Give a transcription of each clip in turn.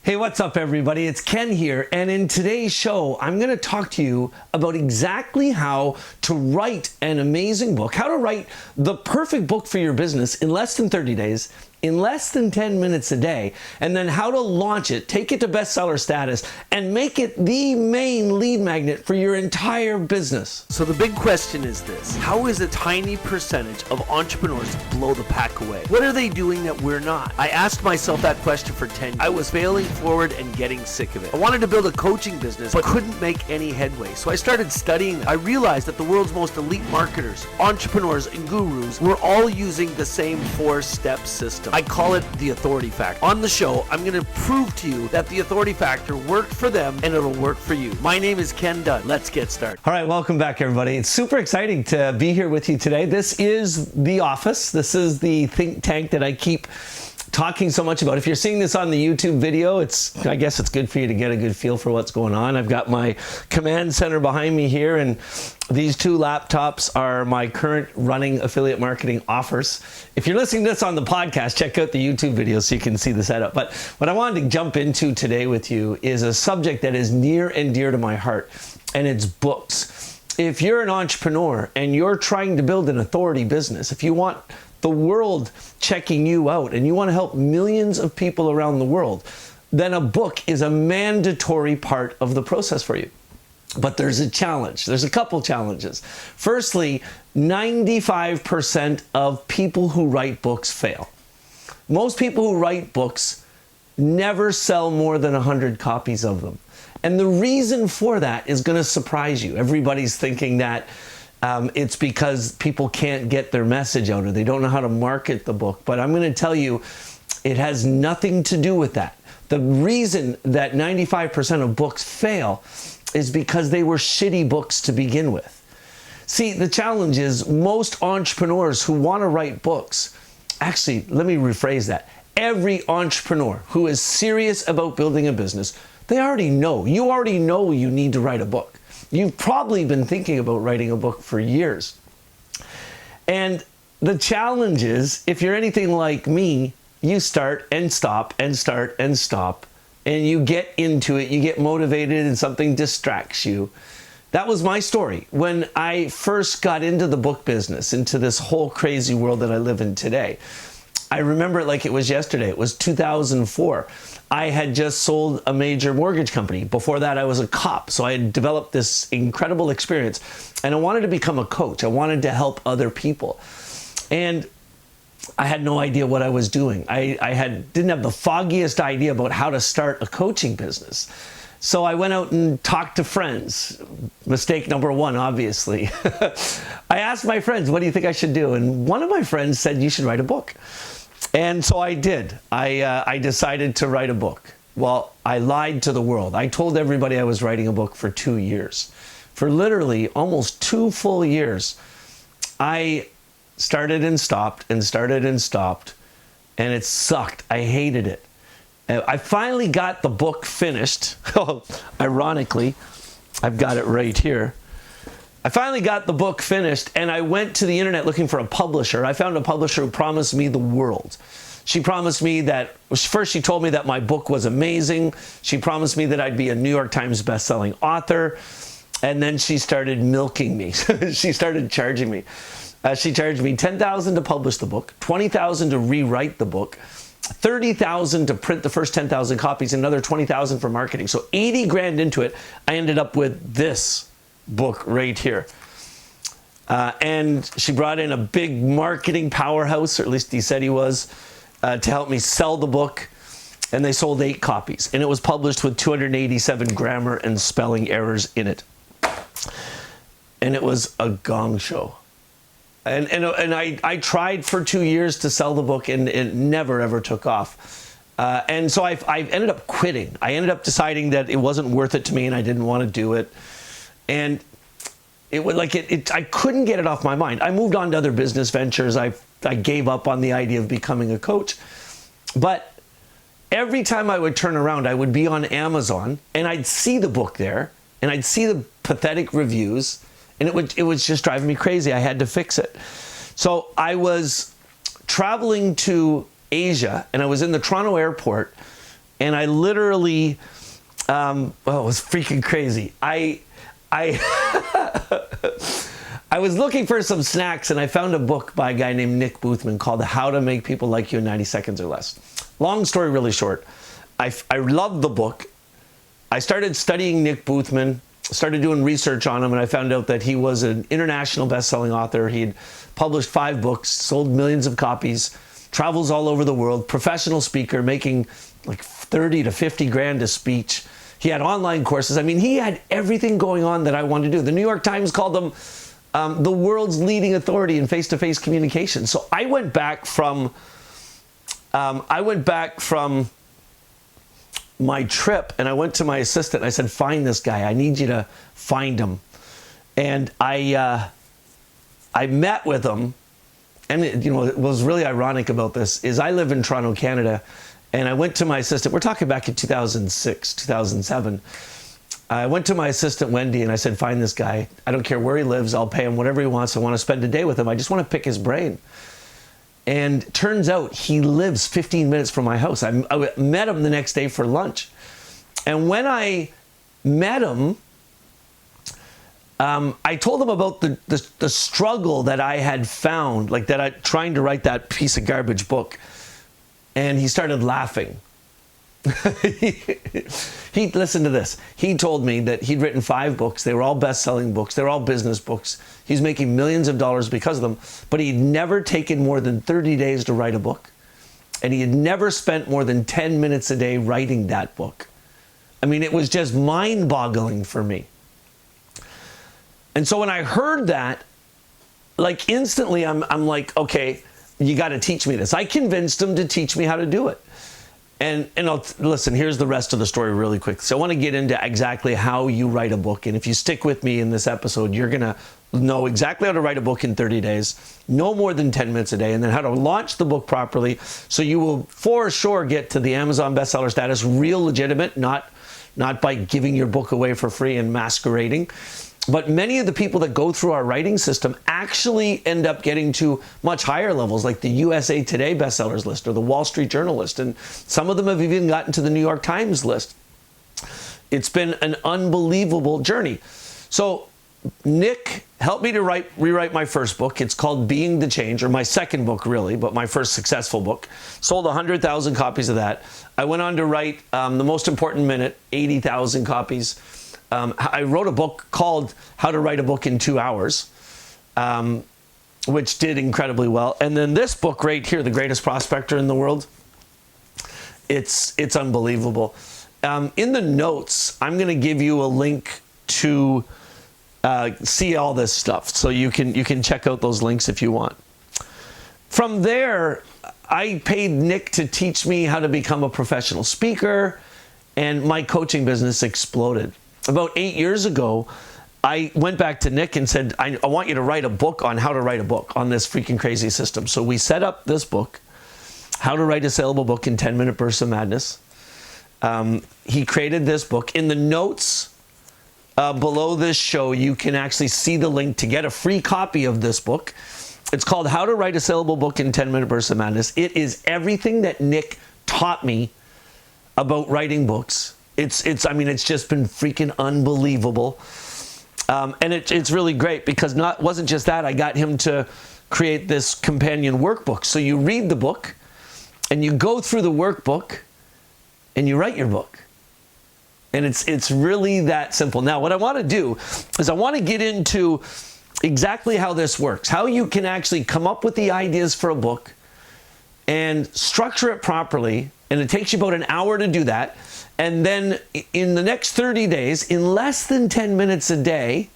Hey, what's up everybody? It's Ken here, and in today's show, I'm going to talk to you about exactly how to write an amazing book, how to write the perfect book for your business in less than 30 days, in less than 10 minutes a day, and then how to launch it, take it to bestseller status, and make it the main lead magnet for your entire business. So the big question is this: how is a tiny percentage of entrepreneurs blow the pack away? What are they doing that we're not? I asked myself that question for 10 years. I was failing forward and getting sick of it. I wanted to build a coaching business, but couldn't make any headway. So I started studying. I realized that the world's most elite marketers, entrepreneurs, and gurus were all using the same 4-step system. I call it the authority factor. On the show, I'm going to prove to you that the authority factor worked for them and it'll work for you. My name is Ken Dunn. Let's get started. All right, welcome back everybody. It's super exciting to be here with you today. This is the office. This is the think tank that I keep talking so much about. If you're seeing this on the YouTube video, I guess it's good for you to get a good feel for what's going on. I've got my command center behind me here, and these 2 laptops are my current running affiliate marketing offers. If you're listening to this on the podcast, check out the YouTube video so you can see the setup. But what I wanted to jump into today with you is a subject that is near and dear to my heart, and it's books. If you're an entrepreneur and you're trying to build an authority business, if you want the world checking you out and you want to help millions of people around the world, then a book is a mandatory part of the process for you. But there's a challenge. There's a couple challenges. Firstly, 95% of people who write books fail. Most people who write books never sell more than 100 copies of them. And the reason for that is going to surprise you. Everybody's thinking that it's because people can't get their message out or they don't know how to market the book. But I'm going to tell you, it has nothing to do with that. The reason that 95% of books fail is because they were shitty books to begin with. See, the challenge is most entrepreneurs who want to write books, actually, let me rephrase that. Every entrepreneur who is serious about building a business, they already know. You already know you need to write a book. You've probably been thinking about writing a book for years. And the challenge is, if you're anything like me, you start and stop and start and stop, and you get into it, you get motivated, and something distracts you. That was my story when I first got into the book business, into this whole crazy world that I live in today. I remember it like it was yesterday. It was 2004. I had just sold a major mortgage company. Before that, I was a cop. So I had developed this incredible experience, and I wanted to become a coach. I wanted to help other people. And I had no idea what I was doing. I didn't have the foggiest idea about how to start a coaching business. So I went out and talked to friends. Mistake number 1, obviously. I asked my friends, what do you think I should do? And one of my friends said, you should write a book. And so I did. I decided to write a book. Well, I lied to the world. I told everybody I was writing a book for 2 years. For literally almost 2 full years, I started and stopped and started and stopped, and it sucked. I hated it. I finally got the book finished. Ironically, I've got it right here. I finally got the book finished, and I went to the internet looking for a publisher. I found a publisher who promised me the world. She promised me that, first she told me that my book was amazing. She promised me that I'd be a New York Times bestselling author. And then she started milking me. She started charging me. She charged me $10,000 to publish the book, $20,000 to rewrite the book, $30,000 to print the first 10,000 copies, and another $20,000 for marketing. So 80 grand into it, I ended up with this book right here. And she brought in a big marketing powerhouse, or at least he said he was, to help me sell the book. And they sold 8 copies. And it was published with 287 grammar and spelling errors in it. And it was a gong show. And I tried for 2 years to sell the book, and it never ever took off. And so I ended up quitting. I ended up deciding that it wasn't worth it to me, and I didn't want to do it. And it would I couldn't get it off my mind. I moved on to other business ventures. I gave up on the idea of becoming a coach. But every time I would turn around, I would be on Amazon, and I'd see the book there, and I'd see the pathetic reviews, and it was just driving me crazy. I had to fix it. So I was traveling to Asia, and I was in the Toronto airport and I literally, it was freaking crazy. I was looking for some snacks, and I found a book by a guy named Nick Boothman called How to Make People Like You in 90 Seconds or Less. Long story, really short. I loved the book. I started studying Nick Boothman, started doing research on him, and I found out that he was an international best-selling author. He'd published 5 books, sold millions of copies, travels all over the world, professional speaker, making like 30 to 50 grand a speech. He had online courses. I mean, he had everything going on that I wanted to do. The New York Times called him the world's leading authority in face-to-face communication. So I went back from my trip, and I went to my assistant. And I said, "Find this guy. I need you to find him." And I met with him, and what was really ironic about this is I live in Toronto, Canada, and I went to my assistant. We're talking back in 2006, 2007. I went to my assistant, Wendy, and I said, "Find this guy. I don't care where he lives. I'll pay him whatever he wants. I want to spend a day with him. I just want to pick his brain." And turns out he lives 15 minutes from my house. I met him the next day for lunch. And when I met him, I told him about the struggle that I had found, like that I trying to write that piece of garbage book. And he started laughing. He listened to this. He told me that he'd written 5 books. They were all best-selling books. They were all business books. He's making millions of dollars because of them. But he'd never taken more than 30 days to write a book. And he had never spent more than 10 minutes a day writing that book. I mean, it was just mind-boggling for me. And so when I heard that, like instantly, I'm like, okay, you got to teach me this. I convinced him to teach me how to do it. And listen, here's the rest of the story really quick. So I want to get into exactly how you write a book. And if you stick with me in this episode, you're going to know exactly how to write a book in 30 days, no more than 10 minutes a day, and then how to launch the book properly so you will for sure get to the Amazon bestseller status, real legitimate, not by giving your book away for free and masquerading. But many of the people that go through our writing system actually end up getting to much higher levels, like the USA Today bestsellers list or the Wall Street Journal list. And some of them have even gotten to the New York Times list. It's been an unbelievable journey. So Nick helped me to rewrite my first book. It's called Being the Change, or my second book really, but my first successful book. Sold 100,000 copies of that. I went on to write The Most Important Minute, 80,000 copies. I wrote a book called How to Write a Book in 2 Hours, which did incredibly well. And then this book right here, The Greatest Prospector in the World, it's unbelievable. In the notes, I'm going to give you a link to see all this stuff, so you can check out those links if you want. From there, I paid Nick to teach me how to become a professional speaker, and my coaching business exploded. About 8 years ago, I went back to Nick and said, I want you to write a book on how to write a book on this freaking crazy system. So we set up this book, How to Write a Saleable Book in 10-Minute Bursts of Madness. He created this book. In the notes below this show, you can actually see the link to get a free copy of this book. It's called How to Write a Saleable Book in 10-Minute Bursts of Madness. It is everything that Nick taught me about writing books. It's just been freaking unbelievable. And it's really great because wasn't just that, I got him to create this companion workbook. So you read the book and you go through the workbook and you write your book. And it's really that simple. Now, what I want to do is I want to get into exactly how this works, how you can actually come up with the ideas for a book and structure it properly. And it takes you about an hour to do that. And then in the next 30 days, in less than 10 minutes a day,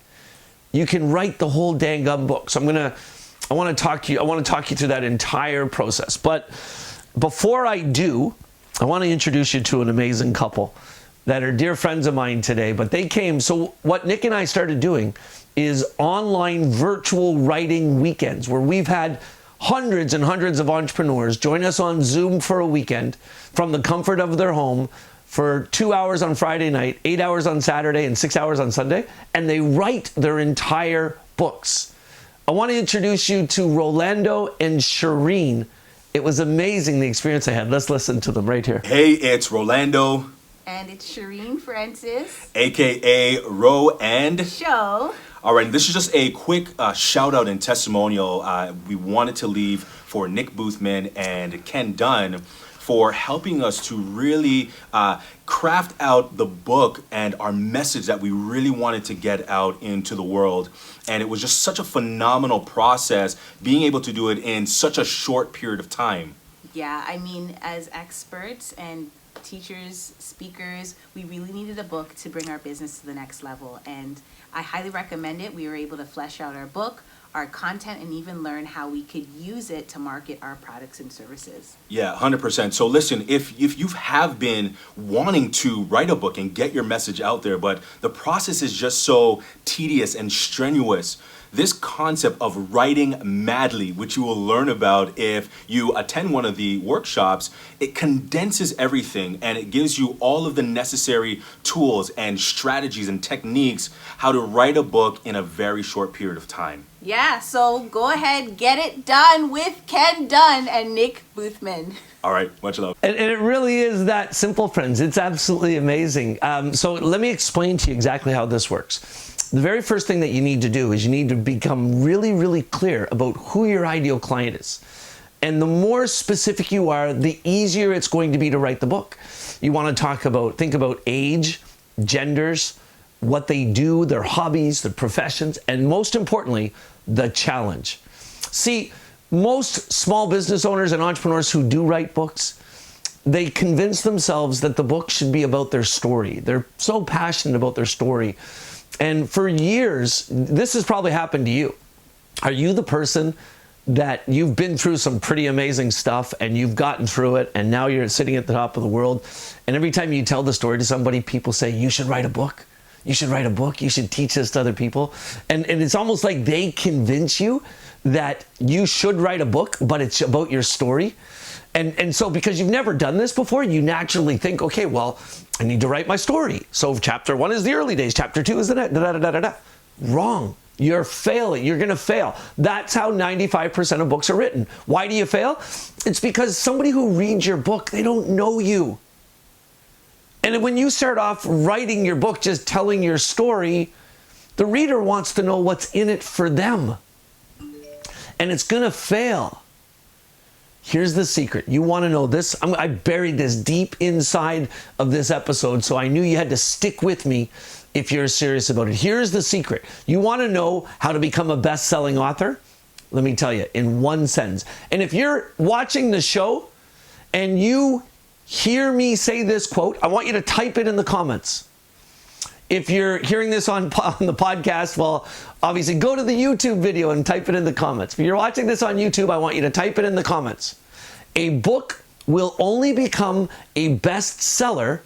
you can write the whole dang gum book. So I want to talk you through that entire process. But before I do, I want to introduce you to an amazing couple that are dear friends of mine today. But they came, so what Nick and I started doing is online virtual writing weekends where we've had hundreds and hundreds of entrepreneurs join us on Zoom for a weekend from the comfort of their home for 2 hours on Friday night, 8 hours on Saturday, and 6 hours on Sunday, and they write their entire books. I want to introduce you to Rolando and Shireen, It was amazing, the experience I had. Let's listen to them right here. Hey, it's Rolando, And it's Shireen Francis. aka Ro and. Show. All right, this is just a quick shout out and testimonial we wanted to leave for Nick Boothman and Ken Dunn for helping us to really craft out the book and our message that we really wanted to get out into the world. And it was just such a phenomenal process being able to do it in such a short period of time. Yeah, I mean, as experts and teachers, speakers, we really needed a book to bring our business to the next level. And I highly recommend it. We were able to flesh out our book, our content, and even learn how we could use it to market our products and services. Yeah, 100%. So listen, if you have been wanting to write a book and get your message out there, but the process is just so tedious and strenuous, this concept of writing madly, which you will learn about if you attend one of the workshops, it condenses everything and it gives you all of the necessary tools and strategies and techniques how to write a book in a very short period of time. Yeah, so go ahead, get it done with Ken Dunn and Nick Boothman. All right, much love. And it really is that simple, friends. It's absolutely amazing. So let me explain to you exactly how this works. The very first thing that you need to do is you need to become really, really clear about who your ideal client is. And the more specific you are, the easier it's going to be to write the book. You want to think about age, genders, what they do, their hobbies, their professions, and most importantly, the challenge. See, most small business owners and entrepreneurs who do write books, they convince themselves that the book should be about their story. They're so passionate about their story. And for years, this has probably happened to you. Are you the person that you've been through some pretty amazing stuff and you've gotten through it and now you're sitting at the top of the world, and every time you tell the story to somebody, people say, you should write a book. You should write a book. You should teach this to other people. And it's almost like they convince you that you should write a book, but it's about your story. And so because you've never done this before, you naturally think, okay, well, I need to write my story. So chapter 1 is the early days. Chapter 2 is the next. Wrong. You're failing. You're going to fail. That's how 95% of books are written. Why do you fail? It's because somebody who reads your book, they don't know you. And when you start off writing your book, just telling your story, the reader wants to know what's in it for them. And it's going to fail. Here's the secret. You want to know this? I buried this deep inside of this episode, so I knew you had to stick with me if you're serious about it. Here's the secret. You want to know how to become a best-selling author? Let me tell you, in one sentence. And if you're watching the show and you hear me say this quote, I want you to type it in the comments. If you're hearing this on the podcast, well, obviously go to the YouTube video and type it in the comments. If you're watching this on YouTube, I want you to type it in the comments. A book will only become a bestseller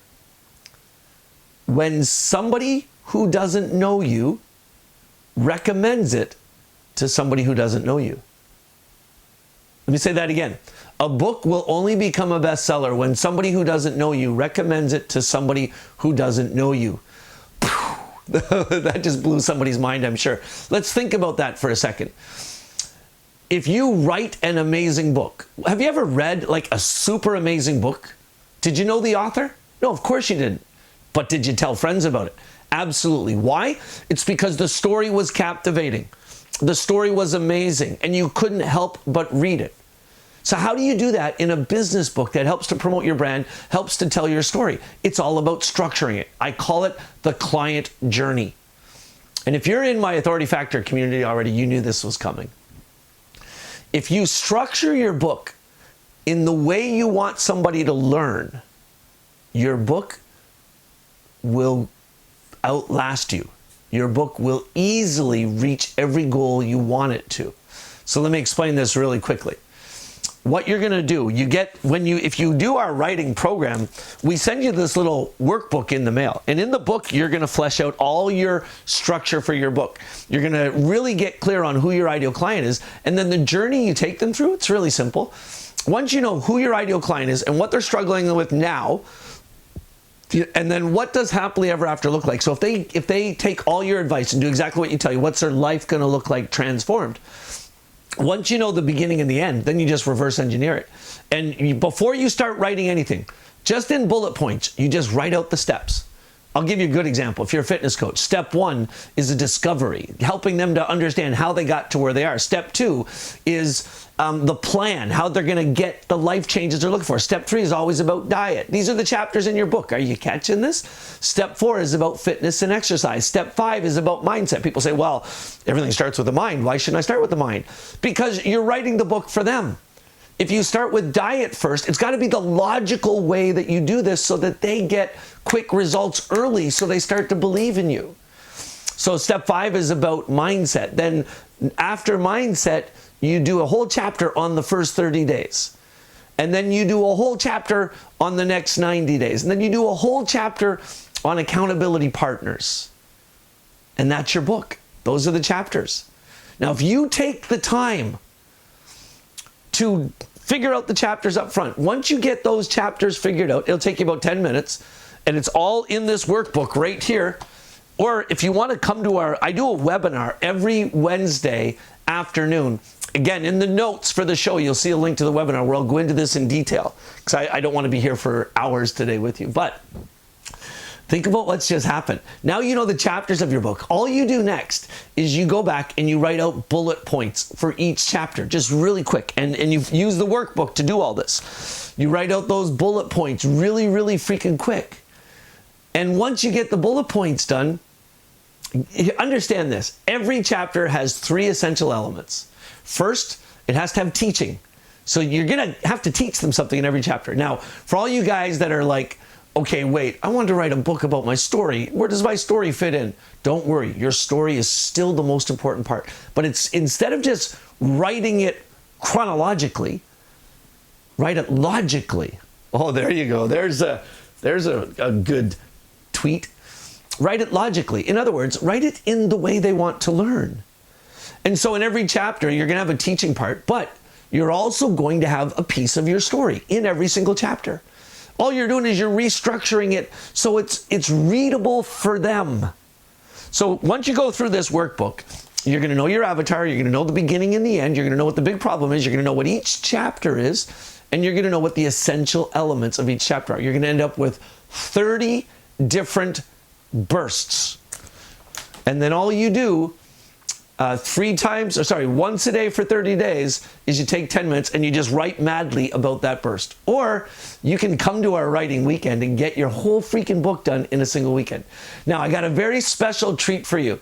when somebody who doesn't know you recommends it to somebody who doesn't know you. Let me say that again. A book will only become a bestseller when somebody who doesn't know you recommends it to somebody who doesn't know you. That just blew somebody's mind, I'm sure. Let's think about that for a second. If you write an amazing book, have you ever read like a super amazing book? Did you know the author? No, of course you didn't. But did you tell friends about it? Absolutely. Why? It's because the story was captivating. The story was amazing, and you couldn't help but read it. So how do you do that in a business book that helps to promote your brand, helps to tell your story? It's all about structuring it. I call it the client journey. And if you're in my Authority Factor community already, you knew this was coming. If you structure your book in the way you want somebody to learn, your book will outlast you. Your book will easily reach every goal you want it to. So let me explain this really quickly. What you're going to do, if you do our writing program, we send you this little workbook in the mail. And in the book, you're going to flesh out all your structure for your book. You're going to really get clear on who your ideal client is. And then the journey you take them through, it's really simple. Once you know who your ideal client is and what they're struggling with now, and then what does happily ever after look like? So if they take all your advice and do exactly what you tell you, what's their life going to look like transformed? Once you know the beginning and the end, then you just reverse engineer it. And before you start writing anything, just in bullet points, you just write out the steps. I'll give you a good example. If you're a fitness coach, step 1 is a discovery, helping them to understand how they got to where they are. Step 2 is the plan, how they're going to get the life changes they're looking for. Step 3 is always about diet. These are the chapters in your book. Are you catching this? Step 4 is about fitness and exercise. Step 5 is about mindset. People say, well, everything starts with the mind. Why shouldn't I start with the mind? Because you're writing the book for them. If you start with diet first, it's got to be the logical way that you do this so that they get quick results early so they start to believe in you. So step 5 is about mindset. Then after mindset, you do a whole chapter on the first 30 days. And then you do a whole chapter on the next 90 days. And then you do a whole chapter on accountability partners. And that's your book. Those are the chapters. Now, if you take the time to figure out the chapters up front. Once you get those chapters figured out, it'll take you about 10 minutes, and it's all in this workbook right here. Or if you want to come to I do a webinar every Wednesday afternoon. Again, in the notes for the show, you'll see a link to the webinar where I'll go into this in detail, because I don't want to be here for hours today with you. But think about what's just happened. Now you know the chapters of your book. All you do next is you go back and you write out bullet points for each chapter, just really quick. And you use the workbook to do all this. You write out those bullet points really, really freaking quick. And once you get the bullet points done, understand this. Every chapter has 3 essential elements. First, it has to have teaching. So you're going to have to teach them something in every chapter. Now, for all you guys that are like, okay, wait, I wanted to write a book about my story. Where does my story fit in? Don't worry, your story is still the most important part. But it's instead of just writing it chronologically, write it logically. Oh, there you go. There's a good tweet. Write it logically. In other words, write it in the way they want to learn. And so in every chapter, you're going to have a teaching part, but you're also going to have a piece of your story in every single chapter. All you're doing is you're restructuring it so it's readable for them. So once you go through this workbook, you're going to know your avatar, you're going to know the beginning and the end, you're going to know what the big problem is, you're going to know what each chapter is, and you're going to know what the essential elements of each chapter are. You're going to end up with 30 different bursts. And then all you do once a day for 30 days is you take 10 minutes and you just write madly about that burst. Or you can come to our writing weekend and get your whole freaking book done in a single weekend. Now, I got a very special treat for you.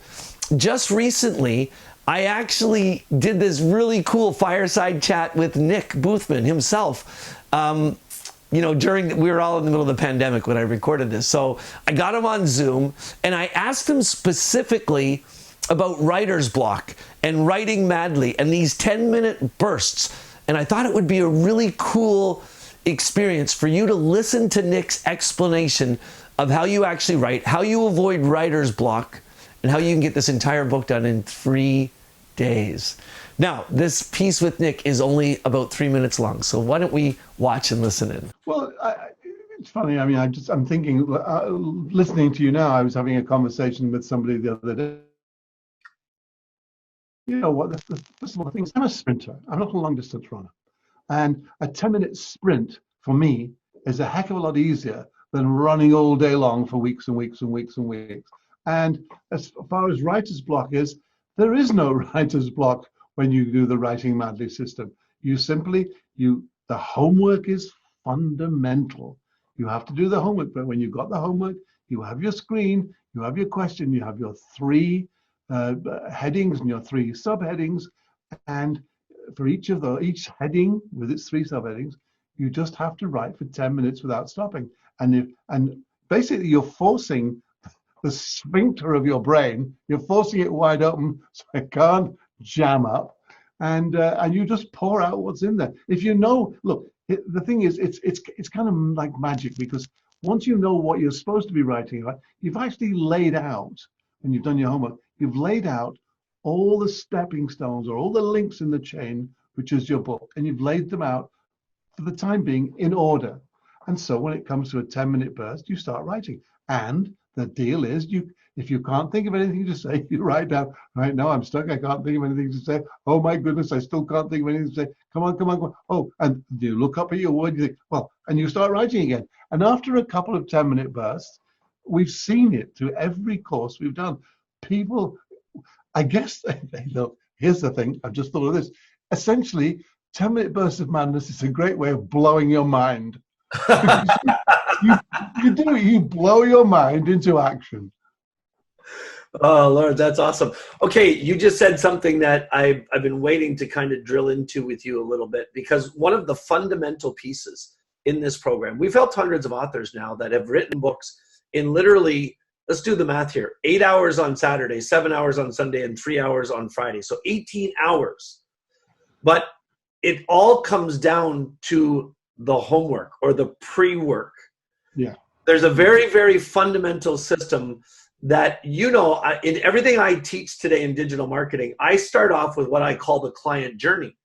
Just recently, I actually did this really cool fireside chat with Nick Boothman himself. We were all in the middle of the pandemic when I recorded this. So I got him on Zoom and I asked him specifically about writer's block and writing madly and these 10-minute bursts. And I thought it would be a really cool experience for you to listen to Nick's explanation of how you actually write, how you avoid writer's block, and how you can get this entire book done in 3 days. Now, this piece with Nick is only about 3 minutes long, so why don't we watch and listen in? Well, it's funny. I mean, I'm thinking, listening to you now, I was having a conversation with somebody the other day. You know what, first of all, the thing is, I'm a sprinter. I'm not a long distance runner. And a 10-minute sprint for me is a heck of a lot easier than running all day long for weeks and weeks and weeks and weeks. And as far as writer's block is, there is no writer's block when you do the writing madly system. The homework is fundamental. You have to do the homework, but when you've got the homework, you have your screen, you have your question, you have your 3 headings and your 3 subheadings, and for each heading with its 3 subheadings, you just have to write for 10 minutes without stopping. And basically, you're forcing the sphincter of your brain. You're forcing it wide open so it can't jam up, and you just pour out what's in there. If you know, look, the thing is, it's kind of like magic, because once you know what you're supposed to be writing about, you've actually laid out, and you've done your homework. You've laid out all the stepping stones or all the links in the chain, which is your book, and you've laid them out for the time being in order. And so when it comes to a 10-minute burst, you start writing. And The deal is, if you can't think of anything to say, you write down, right now I'm stuck, I can't think of anything to say. Oh my goodness, I still can't think of anything to say. Come on, come on, come on. Oh, and you look up at your word, you think, well, and you start writing again. And after a couple of 10-minute bursts, we've seen it through every course we've done. People, I guess, look, here's the thing, I've just thought of this. Essentially, 10-minute bursts of madness is a great way of blowing your mind. you blow your mind into action. Oh, Lord, that's awesome. Okay, you just said something that I've been waiting to kind of drill into with you a little bit, because one of the fundamental pieces in this program, we've helped hundreds of authors now that have written books in literally, let's do the math here, 8 hours on Saturday, 7 hours on Sunday, and 3 hours on Friday. So 18 hours. But it all comes down to the homework or the pre-work. Yeah. There's a very, very fundamental system that, in everything I teach today in digital marketing, I start off with what I call the client journey.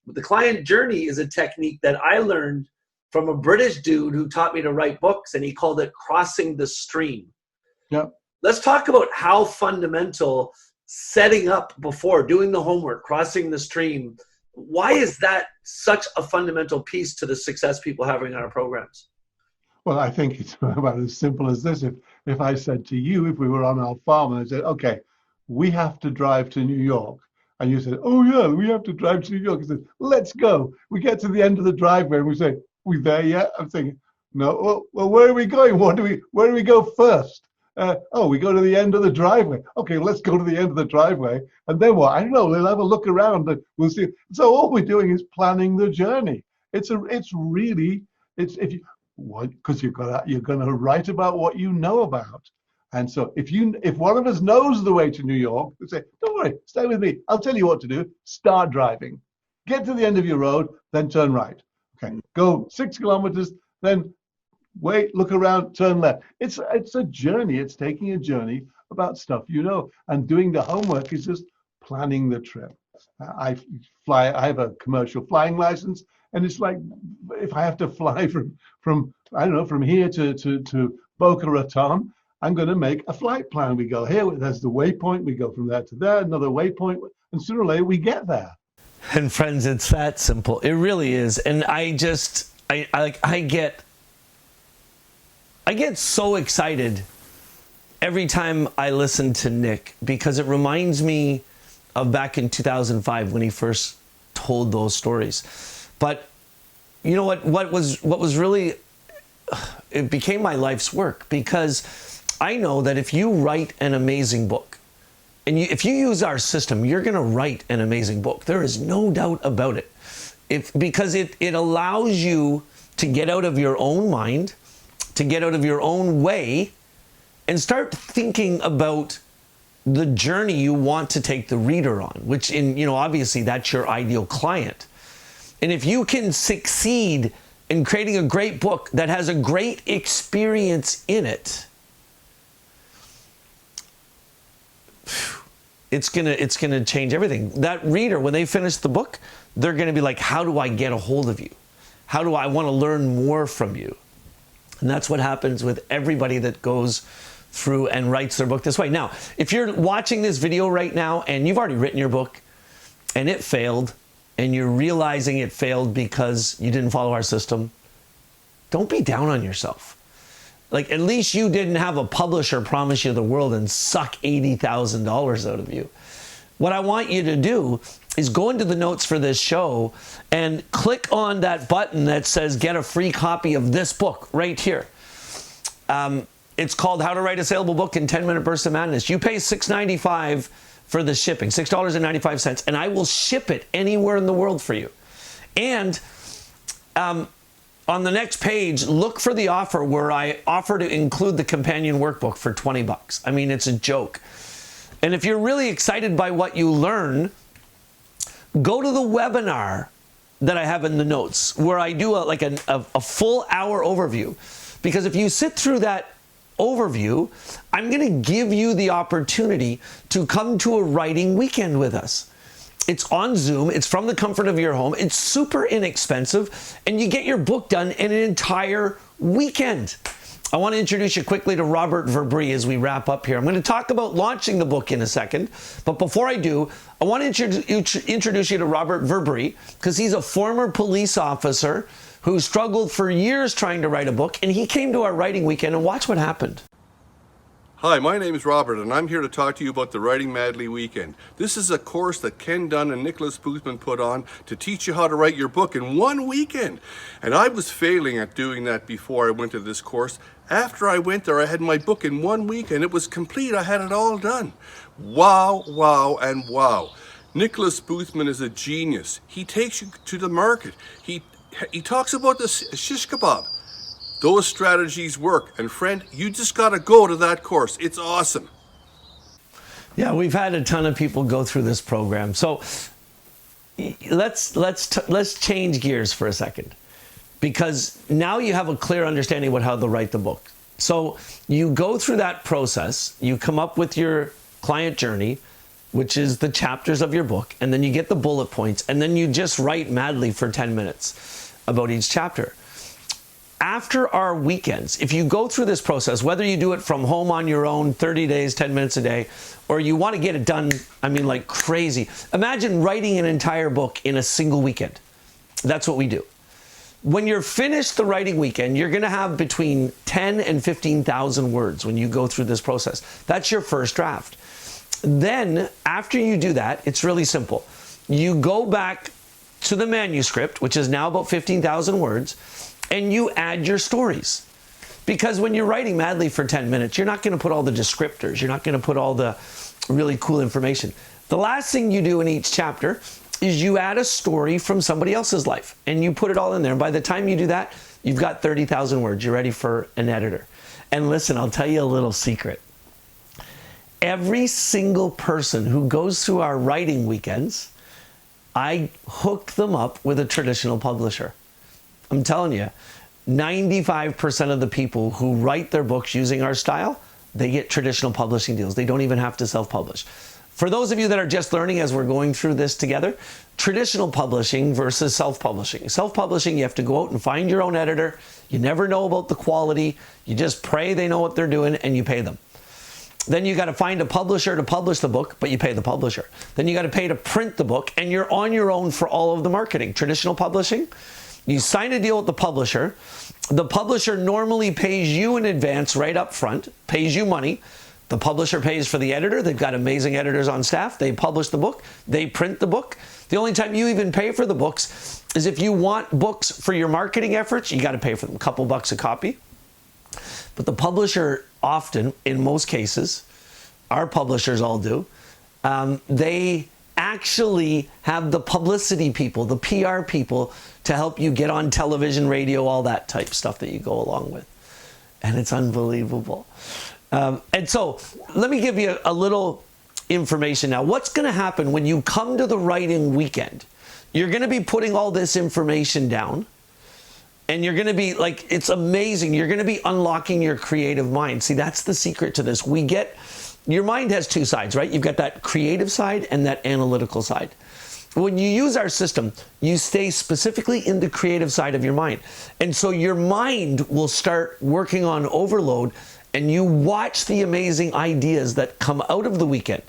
The client journey is a technique that I learned from a British dude who taught me to write books, and he called it crossing the stream. Yeah. Let's talk about how fundamental setting up before, doing the homework, crossing the stream. Why is that such a fundamental piece to the success people are having on our programs? Well, I think it's about as simple as this. If I said to you, if we were on our farm and I said, okay, we have to drive to New York, and you said, oh yeah, we have to drive to New York. I said, let's go. We get to the end of the driveway and we say, we there yet? I'm thinking, no. Well, where are we going? Where do we go first? We go to the end of the driveway. Okay, let's go to the end of the driveway. And then what? I don't know. We'll have a look around and we'll see. So all we're doing is planning the journey. Because you're gonna write about what you know about. And so if one of us knows the way to New York, we say, don't worry, stay with me. I'll tell you what to do. Start driving. Get to the end of your road, then turn right. Okay, go 6 kilometers, then wait, look around, turn left. It's a journey. It's taking a journey about stuff you know. And doing the homework is just planning the trip. I have a commercial flying license, and it's like if I have to fly from here to Boca Raton, I'm going to make a flight plan. We go here, there's the waypoint, we go from there to there, another waypoint, and sooner or later we get there. And friends, it's that simple. It really is. And I get so excited every time I listen to Nick, because it reminds me of back in 2005 when he first told those stories. But you know what was really, it became my life's work, because I know that if you write an amazing book, and if you use our system, you're going to write an amazing book. There is no doubt about it. Because it allows you to get out of your own mind, to get out of your own way, and start thinking about the journey you want to take the reader on, which obviously that's your ideal client. And if you can succeed in creating a great book that has a great experience in it, it's gonna change everything. That reader, when they finish the book, they're gonna be like, how do I get a hold of you? How do I want to learn more from you? And that's what happens with everybody that goes through and writes their book this way. Now, if you're watching this video right now and you've already written your book and it failed, and you're realizing it failed because you didn't follow our system, don't be down on yourself. Like, at least you didn't have a publisher promise you the world and suck $80,000 out of you. What I want you to do is go into the notes for this show and click on that button that says get a free copy of this book right here. It's called How to Write a Saleable Book in 10-Minute Bursts of Madness. You pay $6.95 for the shipping, $6.95, and I will ship it anywhere in the world for you. And on the next page, look for the offer where I offer to include the companion workbook for $20. I mean, it's a joke. And if you're really excited by what you learn, go to the webinar that I have in the notes where I do a full hour overview. Because if you sit through that overview, I'm going to give you the opportunity to come to a writing weekend with us. It's on Zoom. It's from the comfort of your home. It's super inexpensive, and you get your book done in an entire weekend. I want to introduce you quickly to Robert Verbrie as we wrap up here. I'm going to talk about launching the book in a second, but before I do, I want to introduce you to Robert Verbrie because he's a former police officer who struggled for years trying to write a book, and he came to our writing weekend, and watch what happened. Hi, my name is Robert, and I'm here to talk to you about the Writing Madly Weekend. This is a course that Ken Dunn and Nicholas Boothman put on to teach you how to write your book in one weekend. And I was failing at doing that before I went to this course. After I went there, I had my book in 1 week, and it was complete. I had it all done. Wow, wow, and wow. Nicholas Boothman is a genius. He takes you to the market. He talks about the shish kebab. Those strategies work. And friend, you just got to go to that course. It's awesome. Yeah, we've had a ton of people go through this program. So let's change gears for a second, because now you have a clear understanding about how to write the book. So you go through that process, you come up with your client journey, which is the chapters of your book, and then you get the bullet points, and then you just write madly for 10 minutes about each chapter. After our weekends, if you go through this process, whether you do it from home on your own, 30 days, 10 minutes a day, or you want to get it done, I mean, like crazy. Imagine writing an entire book in a single weekend. That's what we do. When you're finished the writing weekend, you're going to have between 10 and 15,000 words when you go through this process. That's your first draft. Then, after you do that, it's really simple. You go back to the manuscript, which is now about 15,000 words, and you add your stories. Because when you're writing madly for 10 minutes, you're not going to put all the descriptors. You're not going to put all the really cool information. The last thing you do in each chapter is you add a story from somebody else's life, and you put it all in there. And by the time you do that, you've got 30,000 words. You're ready for an editor. And listen, I'll tell you a little secret. Every single person who goes through our writing weekends, I hook them up with a traditional publisher. I'm telling you, 95% of the people who write their books using our style, they get traditional publishing deals. They don't even have to self-publish. For those of you that are just learning as we're going through this together, traditional publishing versus self-publishing. Self-publishing, you have to go out and find your own editor. You never know about the quality. You just pray they know what they're doing, and you pay them. Then you got to find a publisher to publish the book, but you pay the publisher. Then you got to pay to print the book, and you're on your own for all of the marketing. Traditional publishing, you sign a deal with the publisher. The publisher normally pays you in advance right up front, pays you money. The publisher pays for the editor. They've got amazing editors on staff. They publish the book. They print the book. The only time you even pay for the books is if you want books for your marketing efforts, you got to pay for them, a couple bucks a copy. But the publisher often, in most cases, our publishers all do, they actually have the publicity people, the PR people, to help you get on television, radio, all that type stuff that you go along with. And it's unbelievable. And so let me give you a little information now. What's going to happen when you come to the writing weekend? You're going to be putting all this information down, and you're going to be like, it's amazing. You're going to be unlocking your creative mind. See, that's the secret to this. Your mind has two sides, right? You've got that creative side and that analytical side. When you use our system, you stay specifically in the creative side of your mind. And so your mind will start working on overload, and you watch the amazing ideas that come out of the weekend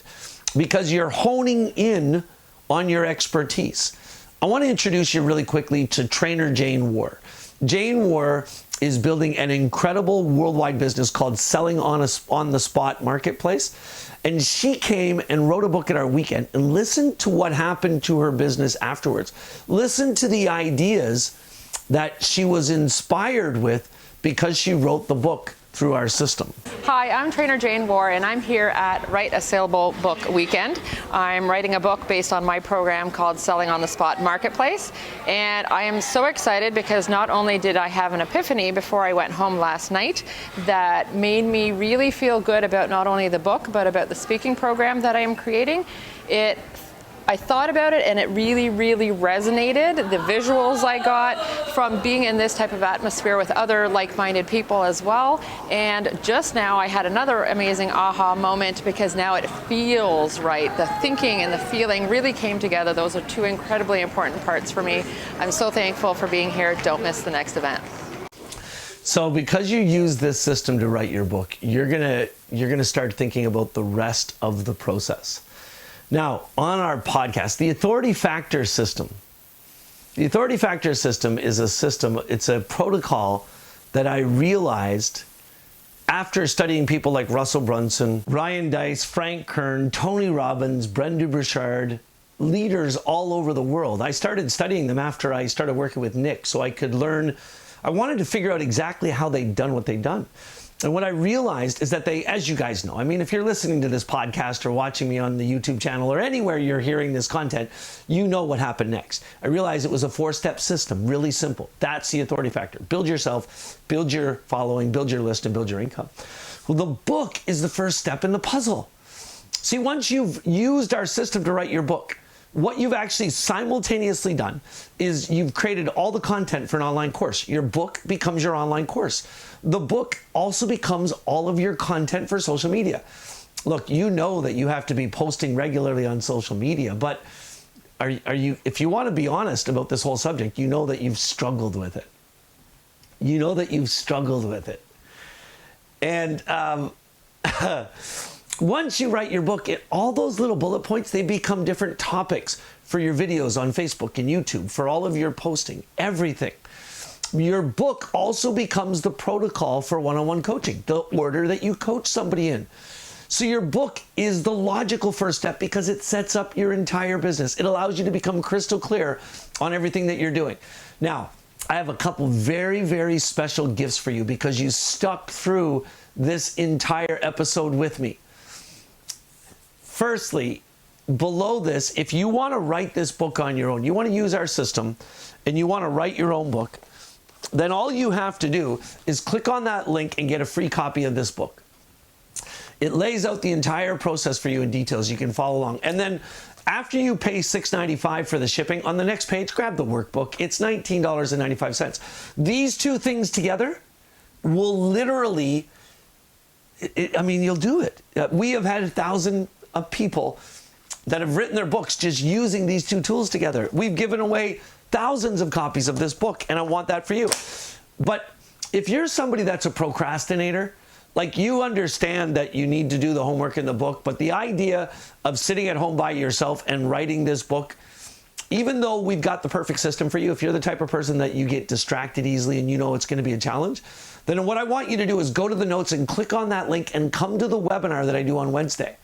because you're honing in on your expertise. I want to introduce you really quickly to trainer Jane Warr. Jane Warr is building an incredible worldwide business called Selling on the Spot Marketplace. And she came and wrote a book at our weekend, and listen to what happened to her business afterwards. Listen to the ideas that she was inspired with because she wrote the book through our system. Hi, I'm trainer Jane Warr, and I'm here at Write a Saleable Book Weekend. I'm writing a book based on my program called Selling on the Spot Marketplace, and I am so excited because not only did I have an epiphany before I went home last night that made me really feel good about not only the book but about the speaking program that I am creating. I thought about it, and it really, really resonated. The visuals I got from being in this type of atmosphere with other like-minded people as well. And just now I had another amazing aha moment because now it feels right. The thinking and the feeling really came together. Those are two incredibly important parts for me. I'm so thankful for being here. Don't miss the next event. So because you use this system to write your book, you're gonna start thinking about the rest of the process. Now, on our podcast, the authority factor system. The authority factor system is a system, it's a protocol that I realized after studying people like Russell Brunson, Ryan Deiss, Frank Kern, Tony Robbins, Brendon Burchard, leaders all over the world. I started studying them after I started working with Nick so I could learn. I wanted to figure out exactly how they'd done what they'd done. And what I realized is that they, as you guys know, I mean, if you're listening to this podcast or watching me on the YouTube channel or anywhere you're hearing this content, you know what happened next. I realized it was a 4-step system, really simple. That's the authority factor. Build yourself, build your following, build your list, and build your income. Well, the book is the first step in the puzzle. See, once you've used our system to write your book, what you've actually simultaneously done is you've created all the content for an online course. Your book becomes your online course. The book also becomes all of your content for social media. Look, you know that you have to be posting regularly on social media, but are you, if you want to be honest about this whole subject, you know that you've struggled with it. You know that you've struggled with it. And once you write your book, all those little bullet points, they become different topics for your videos on Facebook and YouTube, for all of your posting, everything. Your book also becomes the protocol for one-on-one coaching, the order that you coach somebody in. So your book is the logical first step because it sets up your entire business. It allows you to become crystal clear on everything that you're doing. Now, I have a couple very, very special gifts for you because you stuck through this entire episode with me. Firstly, below this, if you want to write this book on your own, you want to use our system and you want to write your own book, then all you have to do is click on that link and get a free copy of this book. It lays out the entire process for you in details. You can follow along. And then after you pay $6.95 for the shipping, on the next page, grab the workbook. It's $19.95. These two things together will literally, I mean, you'll do it. We have had 1,000 people that have written their books just using these two tools together. We've given away thousands of copies of this book, and I want that for you. But if you're somebody that's a procrastinator, like you understand that you need to do the homework in the book, but the idea of sitting at home by yourself and writing this book, even though we've got the perfect system for you, if you're the type of person that you get distracted easily and you know it's going to be a challenge, then what I want you to do is go to the notes and click on that link and come to the webinar that I do on Wednesday.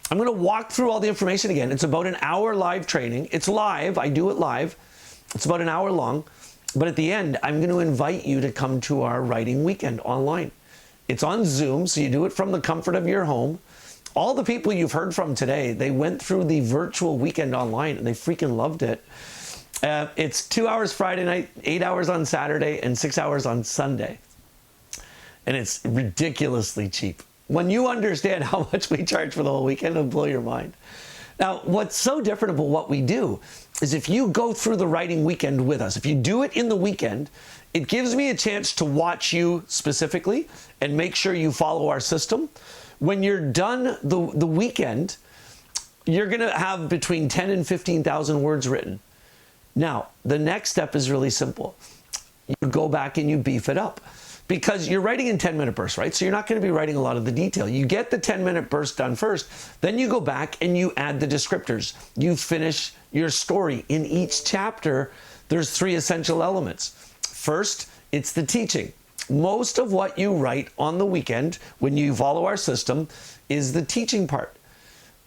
I'm going to walk through all the information again. It's about an hour live training. It's live. I do it live. It's about an hour long. But at the end, I'm going to invite you to come to our writing weekend online. It's on Zoom, so you do it from the comfort of your home. All the people you've heard from today, they went through the virtual weekend online, and they freaking loved it. It's 2 hours Friday night, 8 hours on Saturday, and 6 hours on Sunday. And it's ridiculously cheap. When you understand how much we charge for the whole weekend, it'll blow your mind. Now, what's so different about what we do is if you go through the writing weekend with us, if you do it in the weekend, it gives me a chance to watch you specifically and make sure you follow our system. When you're done the weekend, you're going to have between 10 and 15,000 words written. Now, the next step is really simple. You go back and you beef it up. Because you're writing in 10-minute bursts, right? So you're not going to be writing a lot of the detail. You get the 10-minute burst done first, then you go back and you add the descriptors. You finish your story. In each chapter, there's 3 essential elements. First, it's the teaching. Most of what you write on the weekend, when you follow our system, is the teaching part.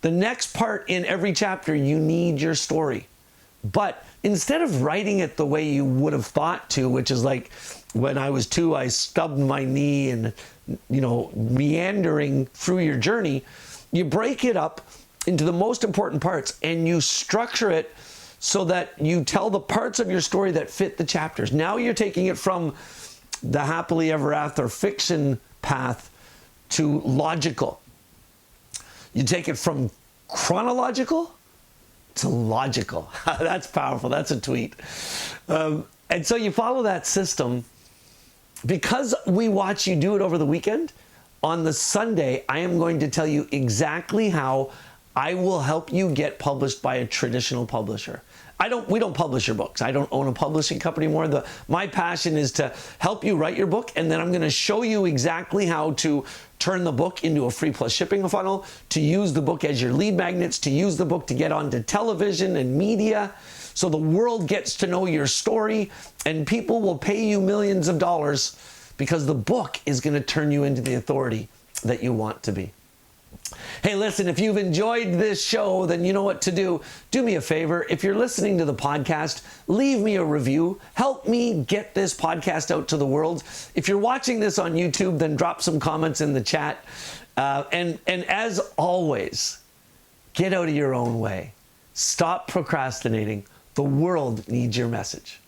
The next part in every chapter, you need your story. But instead of writing it the way you would have thought to, which is like, when I was 2, I stubbed my knee and, meandering through your journey, you break it up into the most important parts and you structure it so that you tell the parts of your story that fit the chapters. Now you're taking it from the happily ever after fiction path to logical. You take it from chronological to logical. That's powerful. That's a tweet. And so you follow that system. Because we watch you do it over the weekend, on the Sunday, I am going to tell you exactly how I will help you get published by a traditional publisher. We don't publish your books. I don't own a publishing company anymore. My passion is to help you write your book, and then I'm going to show you exactly how to turn the book into a free plus shipping funnel, to use the book as your lead magnets, to use the book to get onto television and media, so the world gets to know your story, and people will pay you millions of dollars because the book is going to turn you into the authority that you want to be. Hey, listen, if you've enjoyed this show, then you know what to do. Do me a favor. If you're listening to the podcast, leave me a review. Help me get this podcast out to the world. If you're watching this on YouTube, then drop some comments in the chat. And as always, get out of your own way. Stop procrastinating. The world needs your message.